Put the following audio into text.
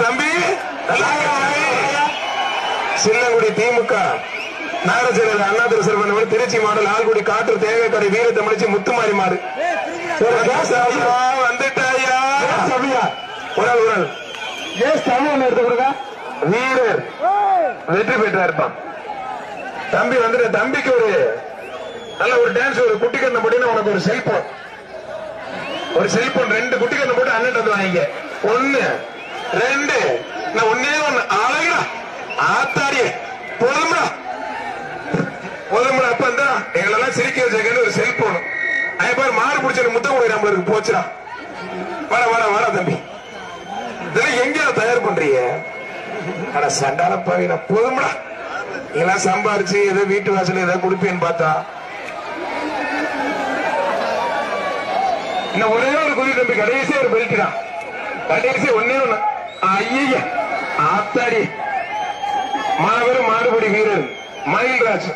தம்பி சின்னங்குடி திமுக நாகரசேகர் அண்ணா திருசெல்வன் திருச்சி மாடல் ஆல்குடி காற்று தேவைக்கடை வீர தமிழ்ச்சி முத்துமாரி மாடு வந்துட்டாயா உடல் உடல் வீரர் வெற்றி பெற்றா இருப்பான் தம்பி வந்துட்டு தம்பிக்கு ஒரு நல்ல ஒரு டான்ஸ் ஒரு குட்டி கண்ணை போட்டு உனக்கு ஒரு செல்போன் 2 குட்டி கண்ணை போட்டு அண்ணன் வந்து வாங்கிக்க 1 2 நான் ஒன்னே ஒண்ணு அழகா ஆத்தாடிய போதும்டா அப்ப இருந்தா எங்களெல்லாம் சிரிக்க வச்சிருக்கேன்னு ஒரு செல்போன் பாரு மாறு பிடிச்ச முத்தம் கூட நம்மளுக்கு போச்சுடா வர தம்பி இதெல்லாம் எங்க தயார் பண்றீங்க ஆனா சண்டால பாவினா போதும்டா இதெல்லாம் சம்பாரிச்சு ஏதோ வீட்டு வாசல் ஏதோ கொடுப்பேன்னு பார்த்தா இன்னும் ஒரே ஒரு குதி தம்பி கடைசி ஒரு பெல்ட் தான் கடைசி ஒன்னே ஒண்ணு ஐய ஆத்தாடி மாபெரும் மாடுபடி வீரர் மயில்ராஜ்